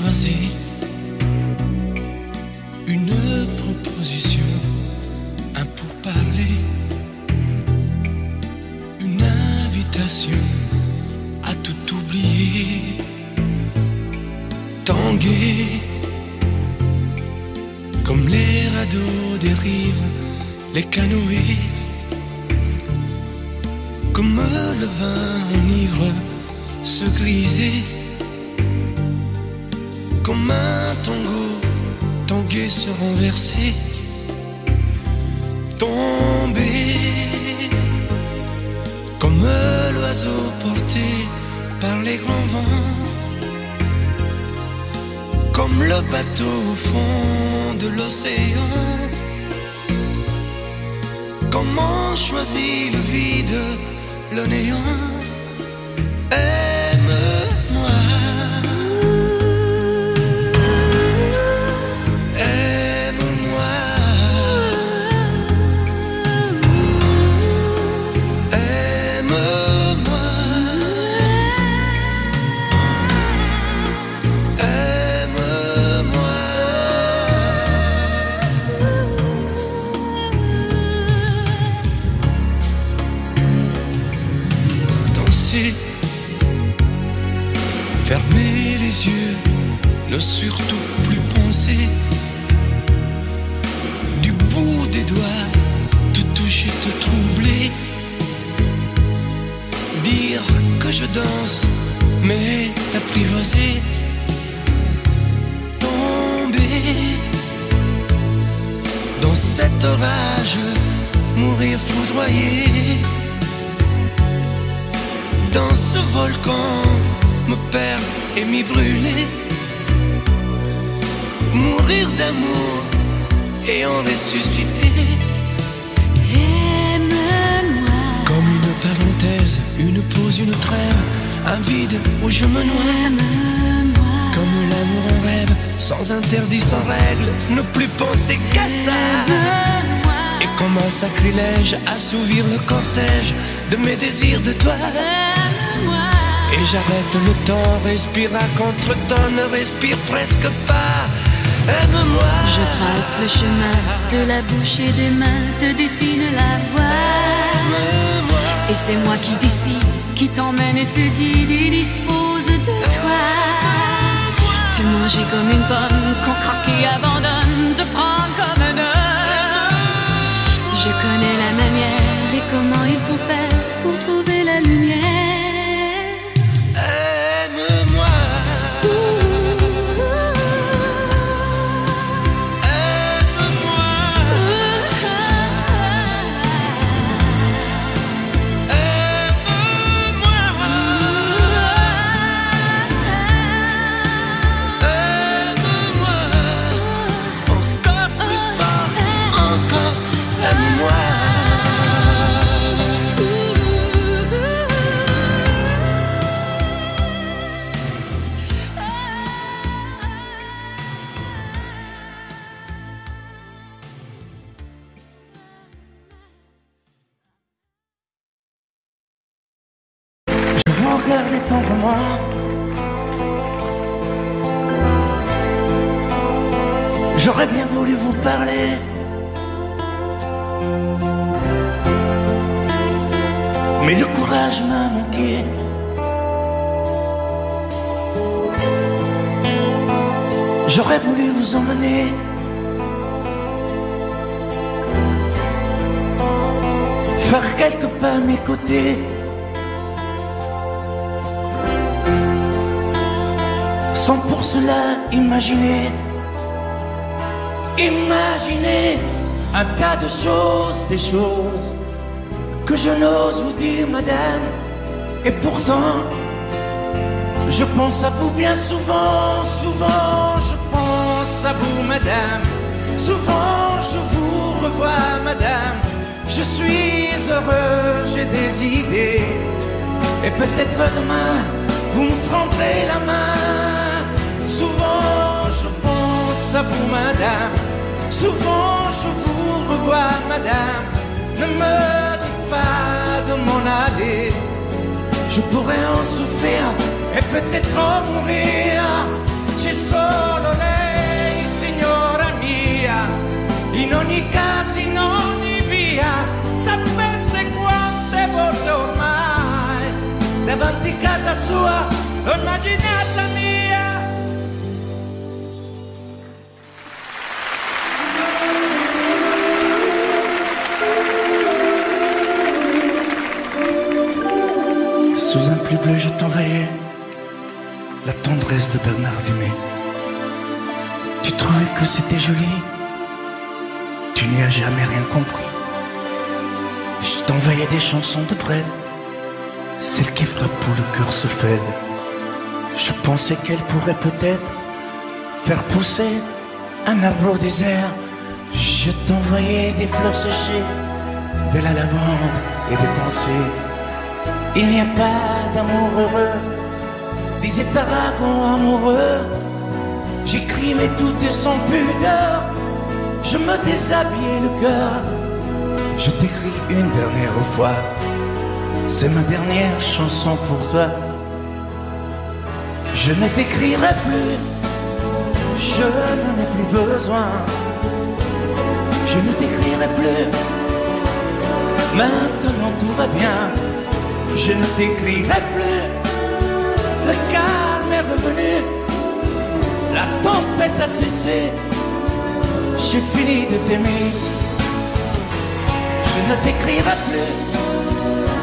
apprivoiser une proposition, un pourparler, une invitation à tout oublier, tanguer comme les radeaux des rives, les canoës, comme le vin enivre, se griser, comme un tango, tanguer, se renverser, tomber, comme l'oiseau porté par les grands vents, comme le bateau au fond de l'océan. Comment choisit le vide, le néant? Aime-moi, aime-moi, aime-moi, aime-moi. Danser, fermer les yeux, ne surtout plus penser, du bout des doigts, te toucher, te troubler, dire que je danse, mais t'apprivoiser, tomber dans cet orage, mourir foudroyé, dans ce volcan, me perdre et m'y brûler, mourir d'amour et en ressusciter. Aime-moi, Comme une parenthèse, une pause, une trêve, un vide où je me noie. aime-moi, Comme l'amour en rêve, sans interdit, sans règle, ne plus penser qu'à ça. aime-moi, Et comme un sacrilège, assouvir le cortège de mes désirs de toi. aime-moi. Et j'arrête le temps, respire à contre-temps, ne respire presque pas. Aime-moi. Je trace le chemin de la bouche et des mains, te dessine la voie. Aime-moi. Et c'est moi qui décide, qui t'emmène et te guide et dispose de toi. Te manger comme une pomme qu'on craque et abandonne, de prendre comme un homme. Je connais la manière et comment il faut faire pour trouver la lumière. Aime-moi. Regardez tendrement, j'aurais bien voulu vous parler, mais le courage m'a manqué. J'aurais voulu vous emmener faire quelques pas à mes côtés, sans pour cela imaginer un tas de choses, des choses que je n'ose vous dire, madame. Et pourtant, je pense à vous bien souvent, souvent je pense à vous, madame. Souvent je vous revois, madame. Je suis heureux, j'ai des idées, et peut-être demain vous me prendrez la main. Souvent je pense à vous, madame. Souvent je vous revois, madame. Ne me dites pas de m'en aller, je pourrais en souffrir et peut-être en mourir. c'è solo lei, signora mia, in ogni caso, in ogni via, sapesse quante volte ormai, davanti a casa sua, l'ho immaginata mia. Sous un pluie bleu, je t'envoyais la tendresse de Bernard Dumay. Tu trouvais que c'était joli, tu n'y as jamais rien compris. Je t'envoyais des chansons de Brel, celles qui frappent où le cœur se fêle. Je pensais qu'elle pourrait peut-être faire pousser un arbre au désert. Je t'envoyais des fleurs séchées, de la lavande et des pensées. Il n'y a pas d'amour heureux, disait Aragon amoureux. J'écris mais tout est sans pudeur, je me déshabillais le cœur. Je t'écris une dernière fois, c'est ma dernière chanson pour toi. Je ne t'écrirai plus, je n'en ai plus besoin. Je ne t'écrirai plus, maintenant tout va bien. Je ne t'écrirai plus, le calme est revenu, la tempête a cessé, j'ai fini de t'aimer. Je ne t'écrirai plus,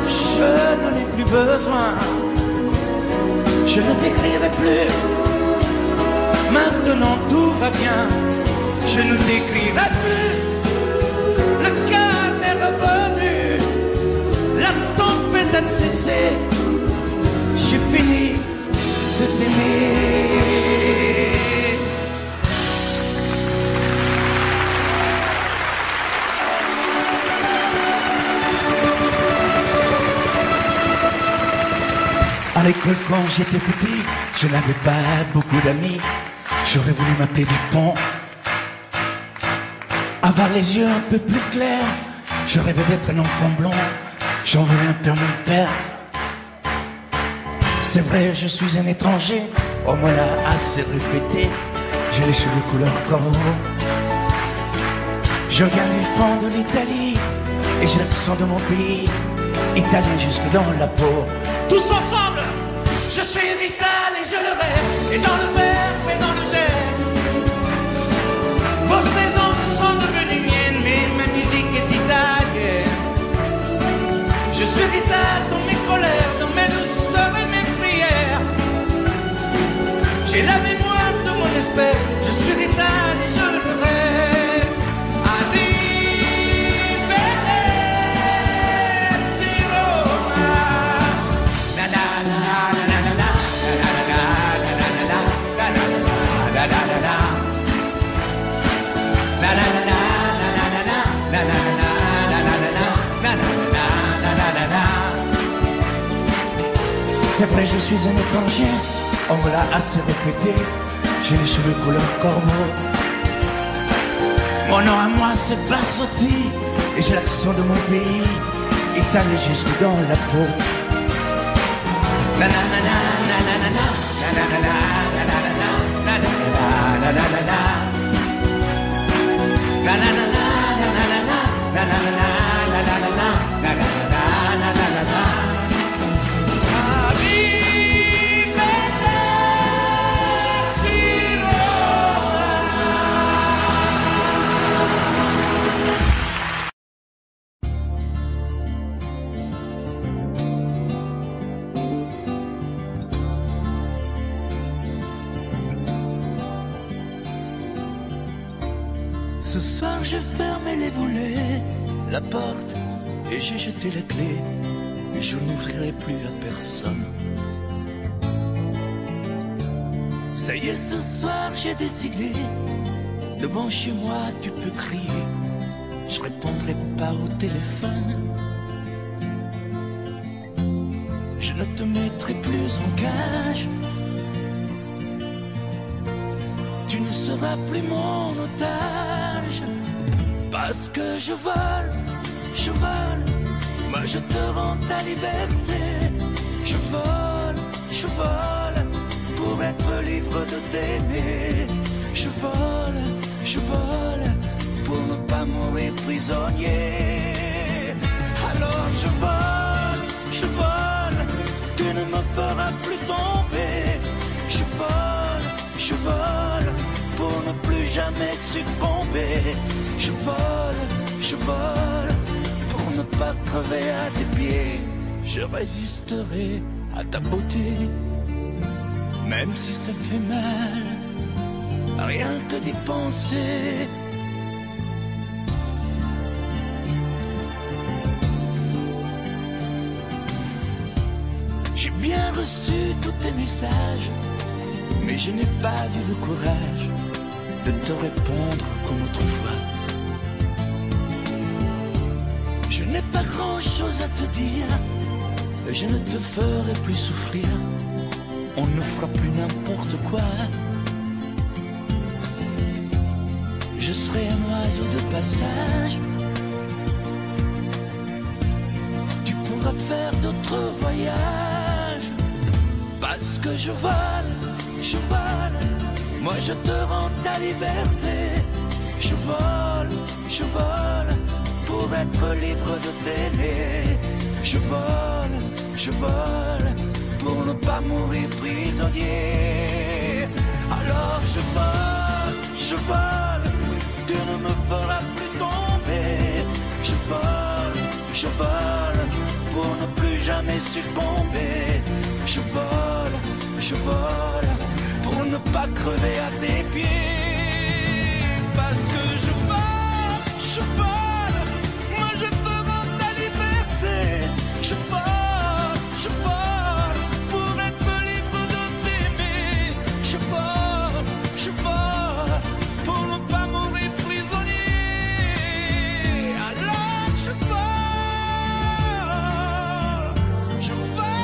je n'en ai plus besoin. Je ne t'écrirai plus, maintenant tout va bien. Je ne t'écrirai plus, le calme est revenu, la tempête a cessé, j'ai fini de t'aimer. À l'école quand j'étais petit, je n'avais pas beaucoup d'amis. J'aurais voulu m'appeler Dupont, avoir les yeux un peu plus clairs. Je rêvais d'être un enfant blond, j'en voulais un peu à mon père. C'est vrai, je suis un étranger, on me l'a assez répété. J'ai les cheveux couleur corbeau. Je viens du fond de l'Italie et j'ai l'accent de mon pays, italien jusque dans la peau. Tous ensemble, je suis vital et je le rêve, et dans le verbe et dans le geste. Vos saisons sont devenues miennes, mais ma musique est italienne. Je suis vital dans mes colères, dans mes douceurs et mes prières. J'ai la mémoire de mon espèce, je suis vital et je le rêve. C'est vrai, je suis un étranger, on me l'a assez répété. J'ai les cheveux couleur corbeau. Mon nom à moi c'est Barzotti, et j'ai l'accent de mon pays, italien jusque dans la peau. Ce soir j'ai fermé les volets, la porte, et j'ai jeté la clé. Et je n'ouvrirai plus à personne. Ça y est, ce soir j'ai décidé. Devant chez moi tu peux crier, je répondrai pas au téléphone. Je ne te mettrai plus en cage. Tu ne seras plus mon otage. Parce que je vole, moi je te rends ta liberté. Je vole pour être libre. libre de t'aimer. Je vole pour ne pas mourir prisonnier. Alors je vole, tu ne me feras plus tomber. Je vole pour ne plus jamais succomber. Je vole pour ne pas crever à tes pieds. Je résisterai à ta beauté, même si ça fait mal, rien que d'y penser. J'ai bien reçu tous tes messages, mais je n'ai pas eu le courage de te répondre comme autrefois. Je n'ai pas grand-chose à te dire, je ne te ferai plus souffrir, on ne fera plus n'importe quoi. Je serai un oiseau de passage, tu pourras faire d'autres voyages. Parce que je vole, moi je te rends ta liberté. Je vole pour être libre de t'aimer. Je vole pour ne pas mourir prisonnier. Alors je vole, tu ne me feras plus tomber. Je vole pour ne plus jamais succomber. Je vole pour ne pas crever à tes pieds. Parce que je vole, moi je te rends ta liberté. Je vole pour être libre de t'aimer. Je vole pour ne pas mourir prisonnier. Alors je vole. Je vole.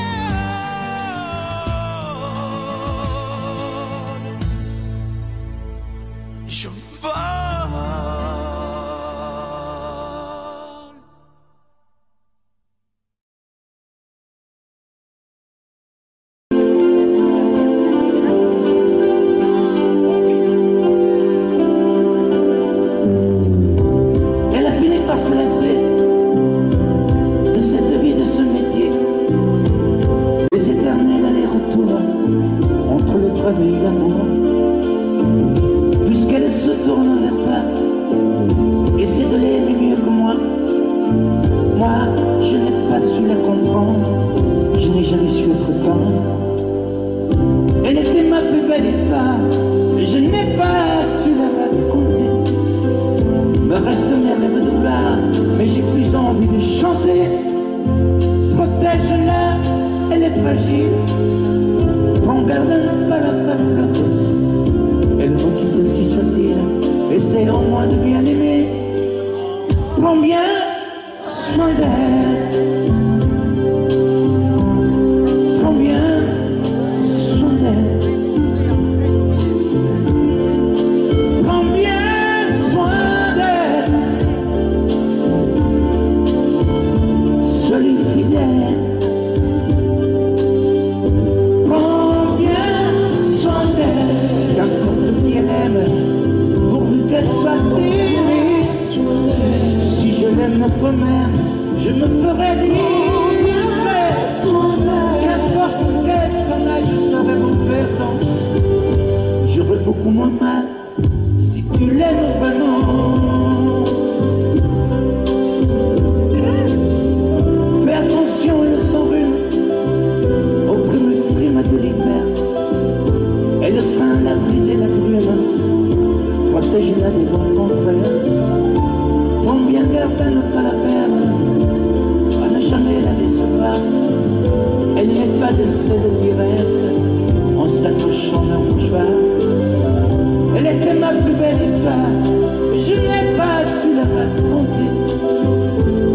Elle a fini par se lasser de cette vie, de ce métier, les éternels allers-retours entre le travail et l'amour. Puisqu'elle se tourne vers toi, essaie de l'aimer mieux que moi. Moi, je n'ai pas su la comprendre, je n'ai jamais su être tendre. Elle était ma plus belle histoire, je n'ai pas su la raconter. Me restent mes rêves de gloire, mais j'ai plus envie de chanter. Protège-la, elle est fragile, prends garde à ne pas la faire pleurer. Elle veut qu'il ainsi soit-il, essaie au moins de bien l'aimer. Prends bien soin d'elle. Prends bien soin d'elle. Prends bien soin d'elle. Sois-lui fidèle. Prends bien soin d'elle. Qu'importe qui elle aime, pourvu qu'elle soit aimée. Si je l'aime quand même, je me ferai discret. Qu'importe qu'elle s'en aille, je serai mon perdant. J'aurai beaucoup moins mal si tu l'aimes vraiment. Fais attention, elle s'enrhume au premier frime de l'hiver. Elle craint la brise et la brume, protège-la des vents contraires. Prends bien garde à ne pas la perdre, à ne jamais la décevoir. Elle n'est pas de celles qui restent en s'accrochant d'un mouchoir. Elle était ma plus belle histoire, je n'ai pas su la raconter.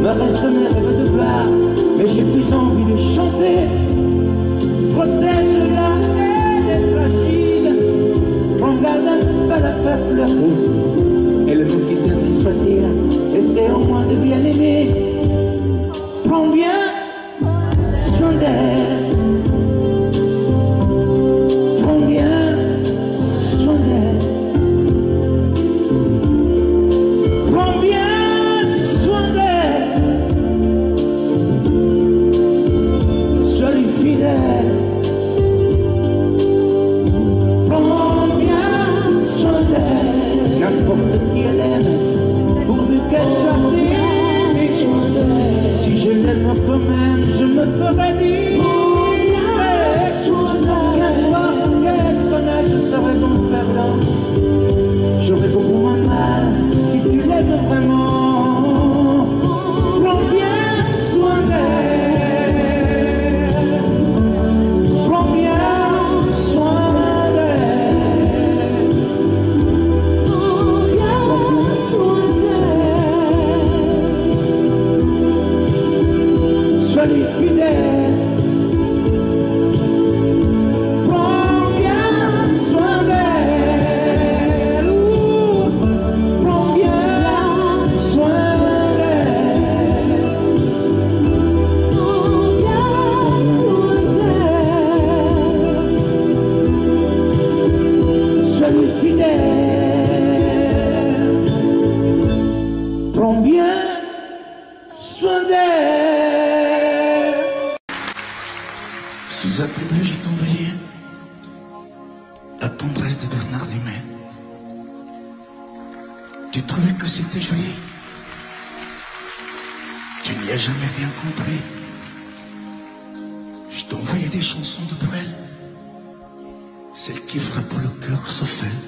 Me restent mes rêves de gloire, mais j'ai plus envie de chanter. Protège-la, elle est fragile, prends garde à ne pas la faire pleurer. Elle me quitte ainsi soit-il, essaie au moins de bien l'aimer. Prends bien soin d'elle. Prends bien La tendresse de Bernard Dumais. Tu trouvais que c'était joli. Tu n'y as jamais rien compris. Je t'envoyais des chansons de Brel, celles qui frappent le cœur sauf elle.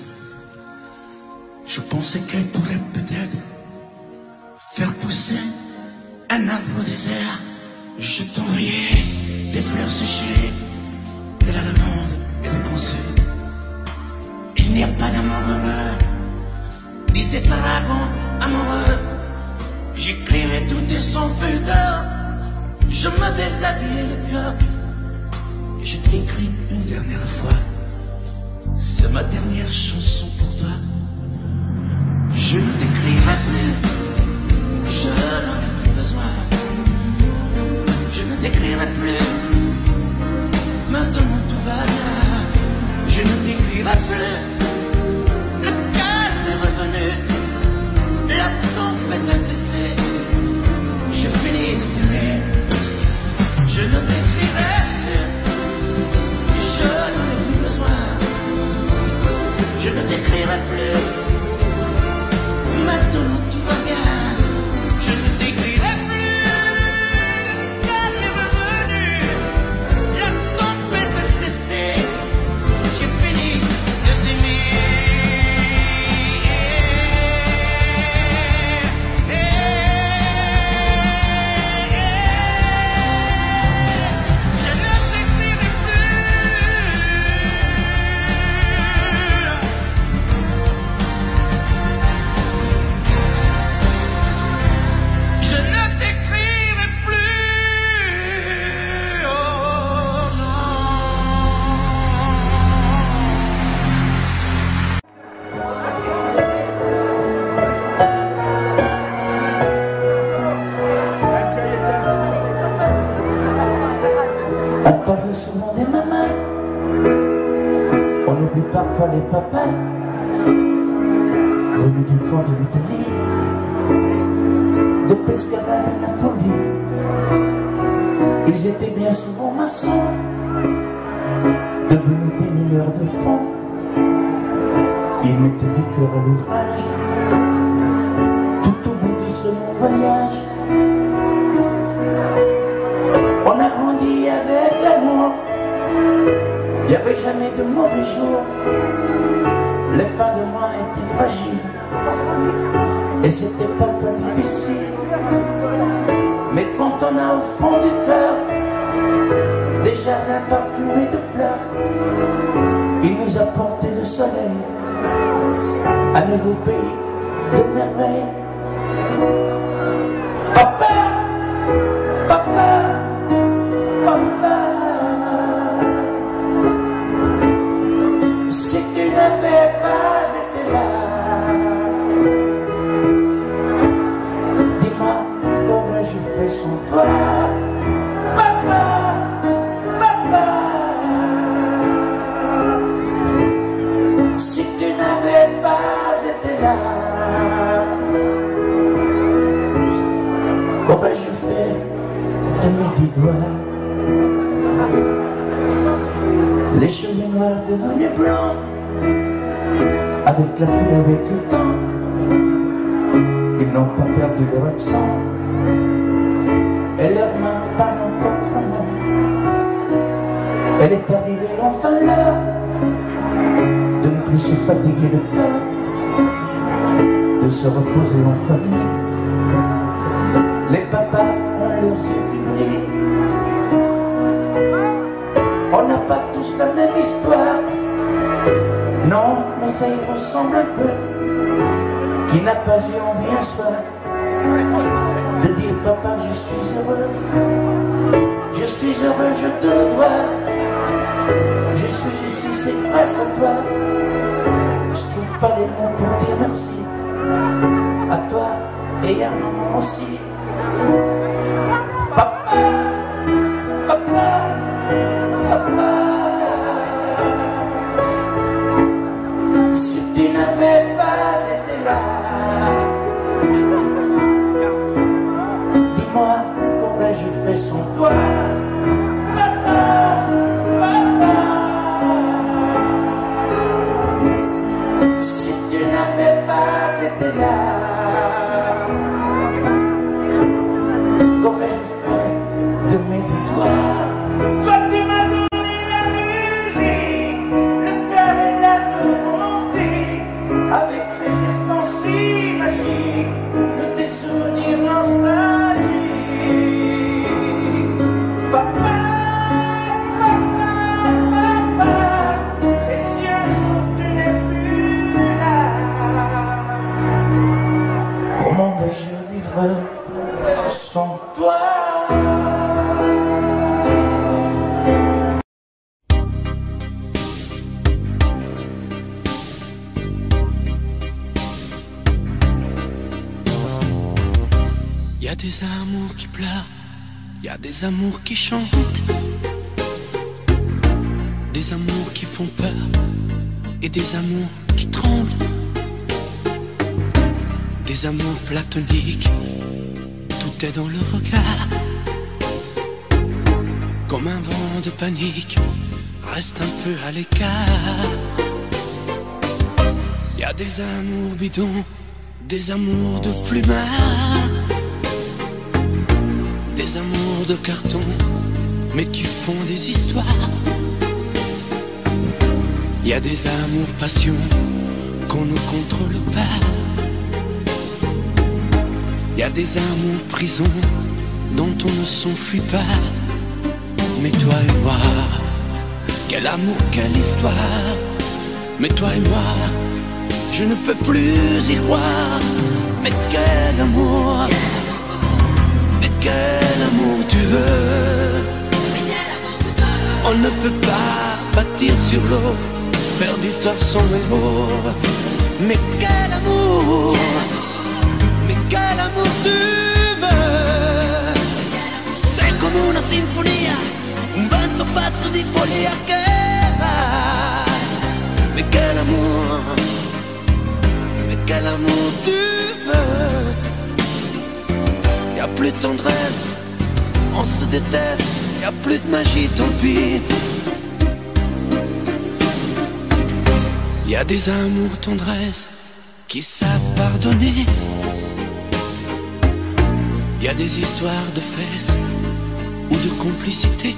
Je pensais qu'elle pourrait peut-être faire pousser un arbre au désert. Je t'envoyais des fleurs séchées, de la lavande et des pensées. Il n'y a pas d'amour heureux, disait Aragon amoureux. J'écrivais tout et sans pudeur, je me déshabillais le cœur. Et je t'écris une dernière fois, c'est ma dernière chanson pour toi. Je ne t'écrirai plus, je n'en ai plus besoin. Je ne t'écrirai plus, maintenant tout va bien. Je ne t'écrirai plus, le calme est revenu, la tempête a cessé. Je finis de t'aimer, je ne t'écrirai plus, je n'en ai plus besoin. Je ne t'écrirai plus, maintenant tout va bien. Je ne t'écrirai plus, le calme est revenu, la tempête a cessé. J'ai fini de t'aimer. On parle souvent des mamans, on oublie parfois les papas, venus du fond de l'Italie, de Pescara à Napoli. Ils étaient bien souvent maçons, devenus des mineurs de fond. Ils mettaient du cœur à l'ouvrage, tout au bout de ce long voyage. On a grandi avec l'amour, il n'y avait jamais de mauvais jours. Les fins de mois étaient fragiles, et c'était parfois difficile. Mais quand on a au fond du cœur des jardins parfumés de fleurs, il nous a porté le soleil, un nouveau pays de merveilles. Papa, papa, papa, si tu n'avais pas été là, dis-moi comment je fais sans toi. Papa, papa, si tu n'avais pas été là, qu'aurais-je fait de mes 10 doigts? Les cheveux noirs devenus blancs, avec la pluie, avec le temps, ils n'ont pas perdu leur accent, et leurs mains parlent encore vraiment. Elle est arrivée enfin l'heure de ne plus se fatiguer le cœur, de se reposer en famille. Les papas ont leurs yeux qui brillent. On n'a pas tous la même histoire, non, mais ça y ressemble un peu. Qui n'a pas eu envie un soir de dire papa, je suis heureux, je suis heureux, je te le dois. Je suis ici, c'est grâce à toi. Je trouve pas les mots pour dire merci à toi et à maman aussi. Papa, papa, papa, si tu n'avais pas été là, dis-moi qu'aurais-je fait sans toi. Papa, papa, étais là. Qu'aurais-je fait de mes dix doigts? Toi tu m'as donné la musique, le cœur et la volonté, avec ces instants si magiques de tes souvenirs nostalgiques. Papa, papa, papa, et si un jour tu n'es plus là, comment vais-je vivre sans toi? Y a des amours qui pleurent, y a des amours qui chantent, des amours qui font peur et des amours qui tremblent, des amours platoniques, tout est dans le regard. Comme un vent de panique, reste un peu à l'écart. Y a des amours bidons, des amours de plumard, des amours de carton, mais qui font des histoires. Y a des amours passion qu'on ne contrôle pas. Y a des amours prison dont on ne s'enfuit pas. Mais toi et moi, quel amour, quelle histoire. Mais toi et moi, je ne peux plus y croire. Mais quel amour, mais quel amour tu veux. On ne peut pas bâtir sur l'eau, faire d'histoire son héros. Mais quel amour, mais quel amour tu veux. Sei come una sinfonia, un vento pazzo di follia che va. Mais quel amour, mais quel amour tu veux. Y a plus de tendresse, on se déteste, y a plus de magie, tant pis. Y a des amours tendresse qui savent pardonner. Y a des histoires de fesses ou de complicité.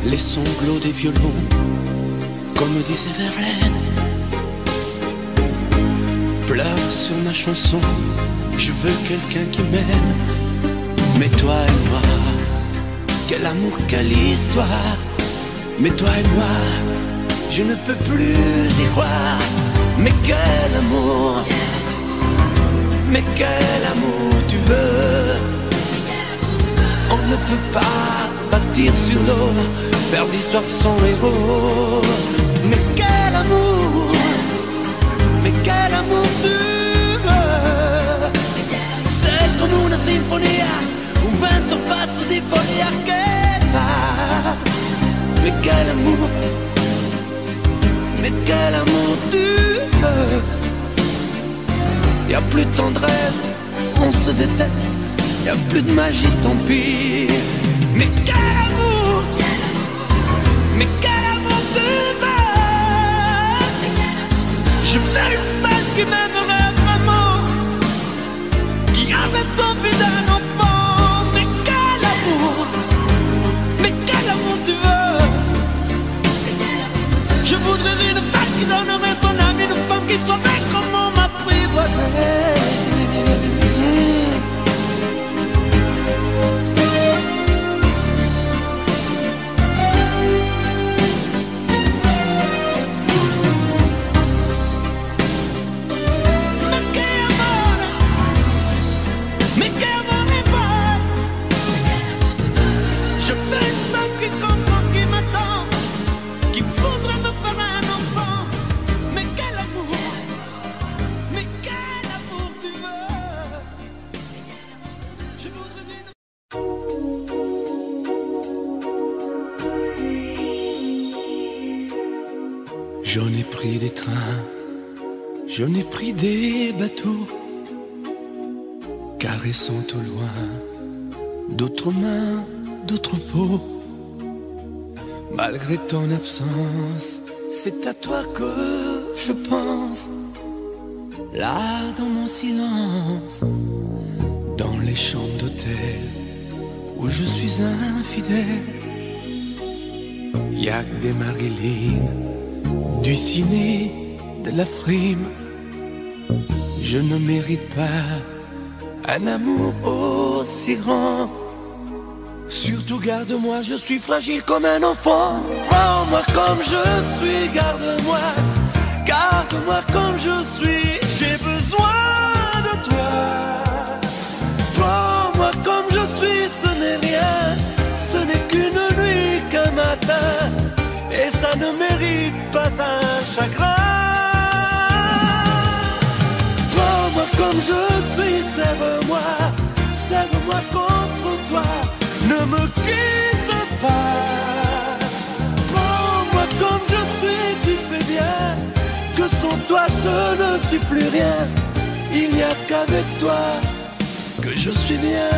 Les sanglots des violons, comme disait Verlaine. Pleure sur ma chanson, je veux quelqu'un qui m'aime. Mais toi et moi, quel amour, quelle histoire. Mais toi et moi, je ne peux plus y croire. Mais quel amour, mais quel amour tu veux. On ne peut pas bâtir sur l'eau, faire d'histoire son héros. Mais quel amour, mais quel amour tu veux. C'est come una sinfonia, un vento pazzo di follia che va. Mais quel amour, mais quel amour tu veux. Y a plus de tendresse, on se déteste. Y a plus de magie, tant pis. Mais quel amour, mais quel amour tu veux. Je veux une femme qui m'aimerait vraiment, qui a cette envie d'un enfant. Mais quel amour, mais quel amour tu veux. Je voudrais une femme qui donnerait son âme, une femme qui saurait comment m'apprivoiser. J'en ai pris des trains, j'en ai pris des bateaux, caressant au loin d'autres mains, d'autres peaux. Malgré ton absence, c'est à toi que je pense. Là dans mon silence, dans les chambres d'hôtel où je suis infidèle, y'a que des Marilyn, du ciné, de la frime. Je ne mérite pas un amour aussi grand. Surtout garde-moi, je suis fragile comme un enfant. Prends-moi comme je suis, garde-moi. Garde-moi comme je suis, j'ai besoin de toi. Prends-moi comme je suis, ce n'est rien. Ce n'est qu'une nuit, qu'un matin. Et ça ne mérite pas un chagrin. Prends-moi comme je suis, serre-moi. Serre-moi contre toi. Ne me quitte pas. Prends-moi comme je suis, tu sais bien que sans toi je ne suis plus rien. Il n'y a qu'avec toi que je suis bien.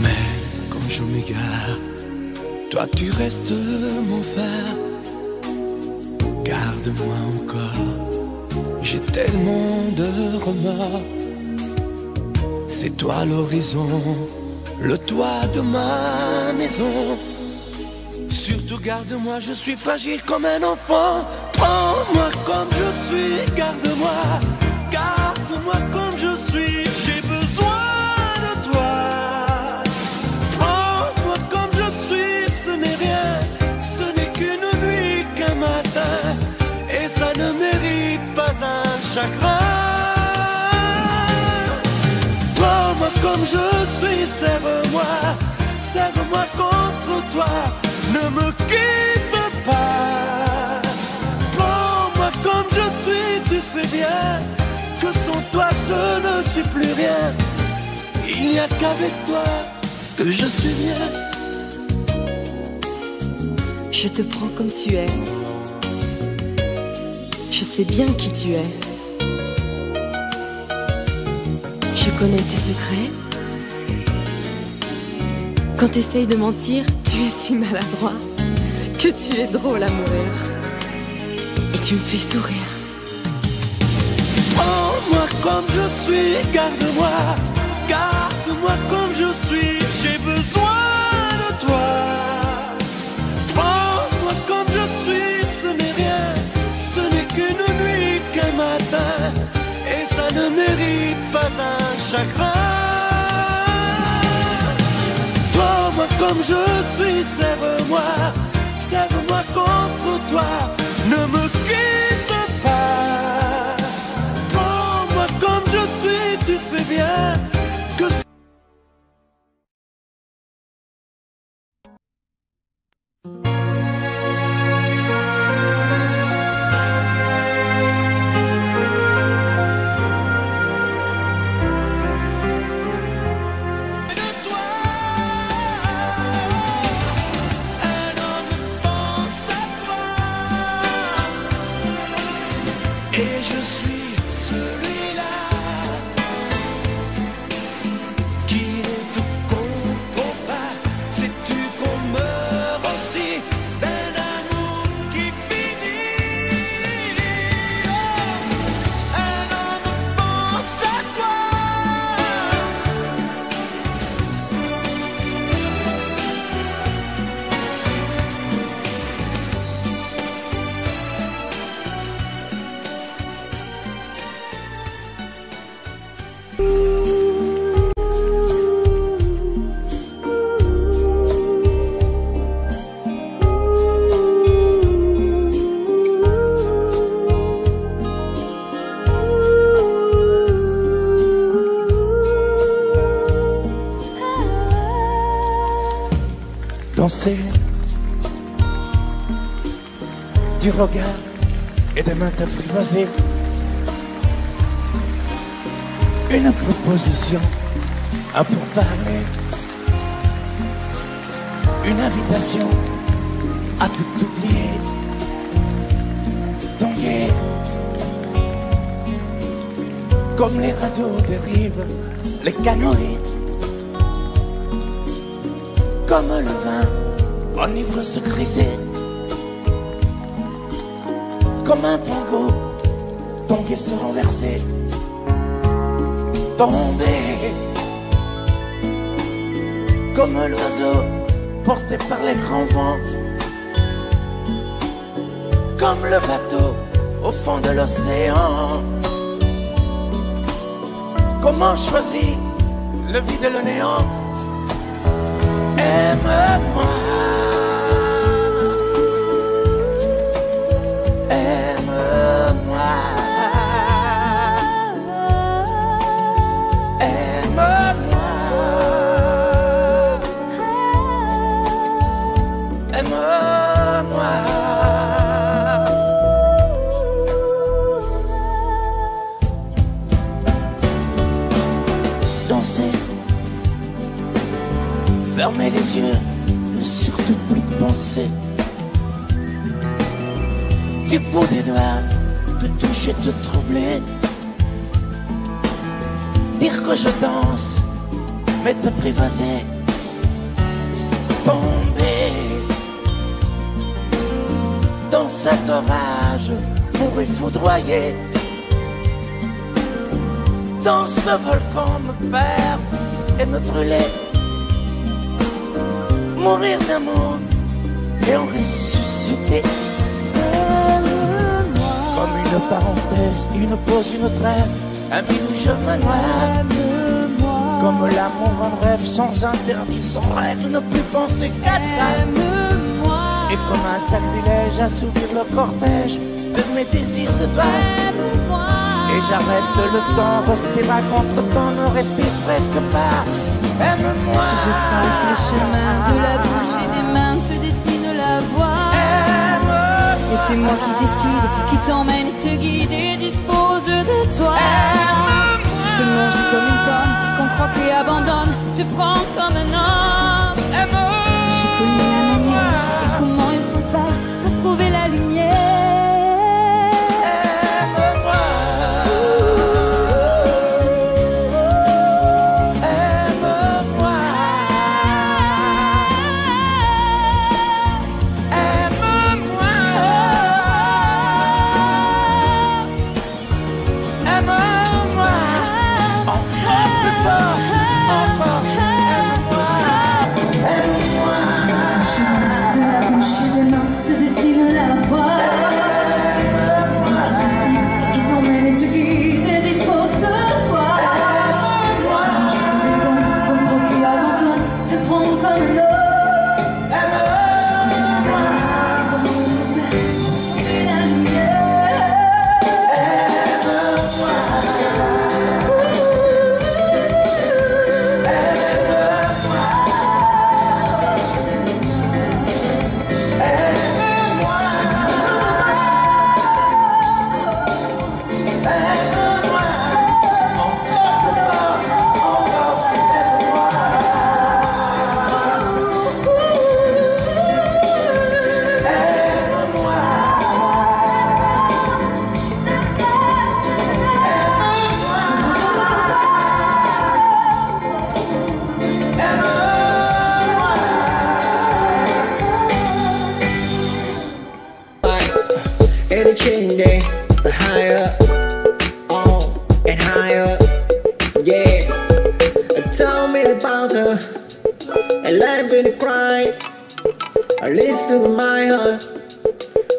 Mais quand je m'égare, toi tu restes mon phare. Garde-moi encore, j'ai tellement de remords. C'est toi l'horizon, le toit de ma maison. Surtout garde-moi, je suis fragile comme un enfant. Prends-moi comme je suis, garde-moi. Garde-moi comme je suis, j'ai besoin de toi. Prends-moi comme je suis, ce n'est rien. Ce n'est qu'une nuit, qu'un matin. Et ça ne mérite pas un chagrin. Prends-moi comme je suis, serre-moi. Serre-moi contre toi. Ne me quitte pas. Prends-moi comme je suis, tu sais bien que sans toi je ne suis plus rien. Il n'y a qu'avec toi que je suis bien. Je te prends comme tu es. Je sais bien qui tu es. Je connais tes secrets. Quand t'essayes de mentir, tu es si maladroit que tu es drôle à mourir. Et tu me fais sourire. Prends-moi comme je suis, garde-moi. Garde-moi comme je suis, j'ai besoin de toi. Prends-moi comme je suis, ce n'est rien. Ce n'est qu'une nuit, qu'un matin. Et ça ne mérite pas un chagrin. Prends-moi comme je suis, serre-moi. Serre-moi contre toi. Ne me quitte pas. Prends-moi comme je suis, tu sais bien que danser du regard et des mains apprivoisées. Une proposition à pourparler, une invitation à tout oublier. Tanguer comme les radeaux des rives, les canoës, comme le vin enivre ce grisé, comme un tango, ton pied se renversé, tomber, comme l'oiseau porté par les grands vents, comme le bateau au fond de l'océan. Comment choisir le vide et le néant? Aime-moi, aime-moi, aime-moi, aime-moi. Danser, fermer les yeux, ne surtout plus penser. Du bout des doigts, te toucher, te troubler. Dire que je danse, mais te privaser. Tomber dans cet orage pour y foudroyer. Dans ce volcan me perdre et me brûler. Mourir d'amour et en ressusciter. Comme une parenthèse, une pause, une trêve, un vide où je me noie. Comme l'amour en rêve, sans interdit, sans rêve, ne plus penser qu'à ça. Et comme un sacrilège, assouvir le cortège de mes désirs de toi. Et j'arrête le temps, respire à contre-temps, ne respire presque pas. Aime-moi. Je trace le chemin de la bouche et des mains, te dessine la voie. Et c'est moi qui décide, qui t'emmène, te guide et dispose de toi. Te manger comme une pomme, qu'on croque et abandonne, te prends comme un homme. Je connais la manière et comment il faut faire pour trouver la lumière. Changing higher, on and higher, yeah. Tell me about her, and let me cry. I listen to my heart,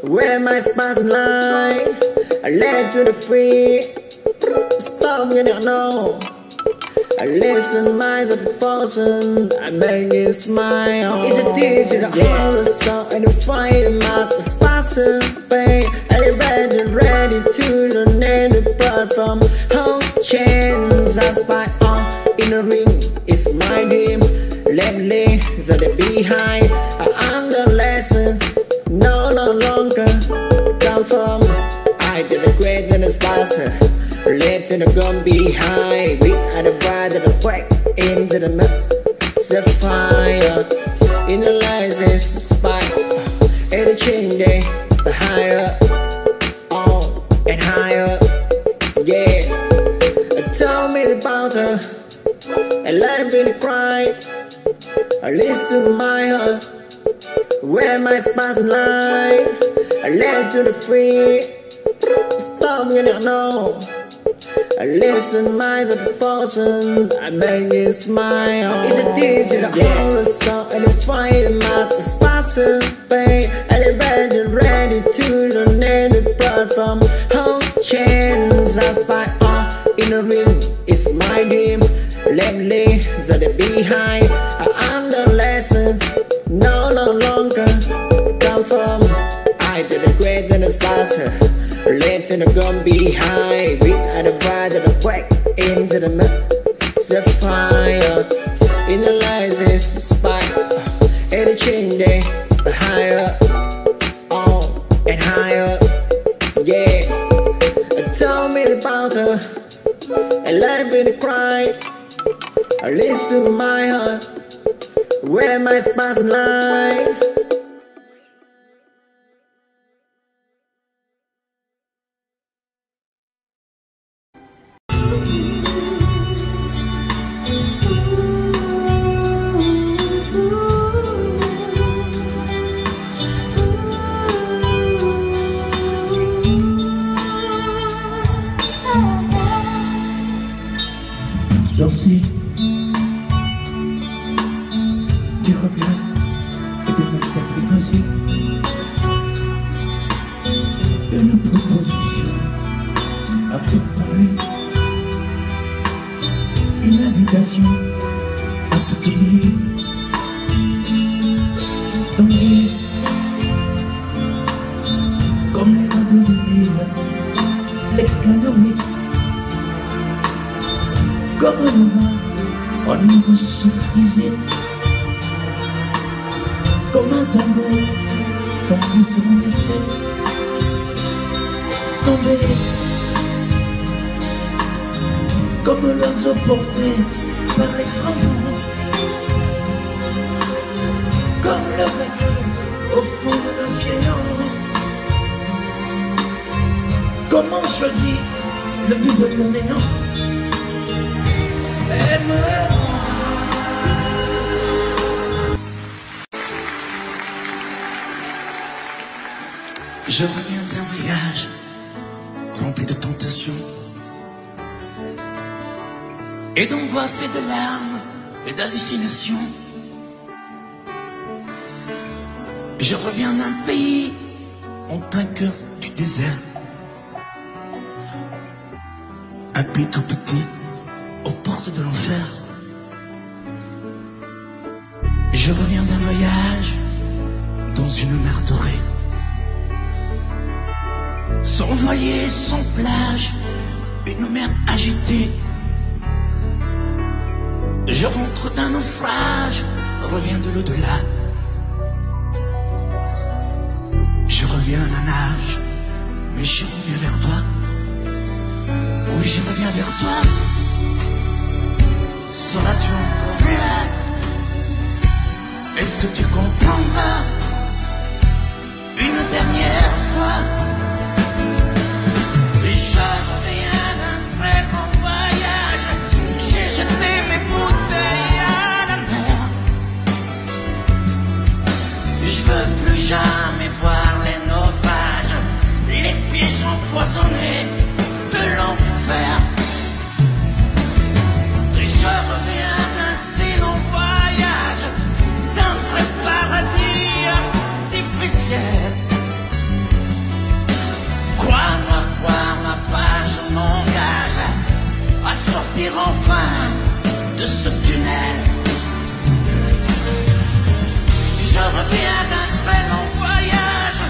where my spasm lie. I let to the free, stop you don't know. I listen to my person, I make you smile. It's a deep to the heart of song and the fire mouth, the spasm pain. Ready to the name the blood from whole chains. I spy on in the ring, it's my dream. Lately, so the behind, I am the lesson. No longer come from. I did the great and the sponsor. Let to the gun behind. We are the bride of the break into the mouth. Set fire in the lights and spike. And the chain day, the higher. And higher, yeah. Tell me about her, and let me cry. I listen to my heart, where my spasm lie. I led to the free, stop getting no. I listen mind of the person, I make you smile. It's a digital horror song and the fire mouth is passing pain. Elevated ready to donate the blood from whole chains. I spy on in the ring, it's my dream. Lately, the behind, I am the lesson, no longer come from. I to the great and the faster, late to the gun behind. We are the bride of the break into the mess, the fire in the lies is spike. And the chain day, higher, on and higher, yeah. Tell me about her, and life in the cry. I listen to my heart, where my spasm lie. Danser, du regard et de me faire privager. Une proposition à pour parler, une invitation à tout oublier. Tomber comme les radeaux de l'île, les canoës. Comme le vin en livre surprisé, comme un tambour tombé sur mon excès, tombé comme l'oiseau porté par les grands vents, comme le vainqueur au fond de l'océan. Comment choisir le vide de néant? Je reviens d'un voyage rempli de tentations et d'angoisse et de larmes et d'hallucinations. Je reviens d'un pays en plein cœur du désert, un pays tout petit aux portes de l'enfer. Je reviens d'un voyage dans une mer dorée, sans voilier, sans plage, une mer agitée. Je rentre d'un naufrage, reviens de l'au-delà. Je reviens à la nage, mais je reviens vers toi. Oui, je reviens vers toi. Seras-tu encore là? Est-ce que tu comprendras une dernière fois? Je reviens d'un très grand voyage, j'ai jeté mes bouteilles à la mer. Je veux plus jamais voir les naufrages, les pièges empoisonnés de l'enfer. Je reviens d'un si long voyage, d'un vrai paradis artificiel. Crois-moi, pas, je m'engage à sortir enfin de ce tunnel. Je reviens d'un très long voyage,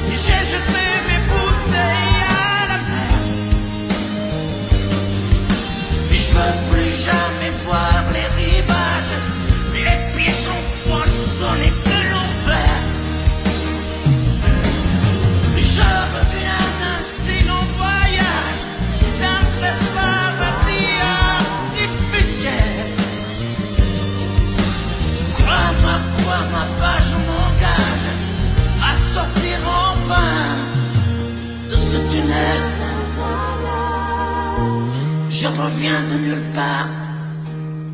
j'ai jeté mes bouteilles à la mer. Je veux plus jamais voir les rivages, les pièges empoisonnés de l'enfer. Je reviens d'un si long voyage, d'un vrai paradis artificiel. Crois-moi, pas, je m'engage à sortir enfin de ce tunnel. Je reviens de nulle part,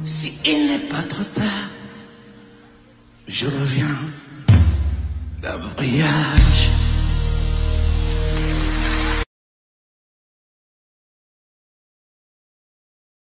si il n'est pas trop tard. je reviens d'un voyage.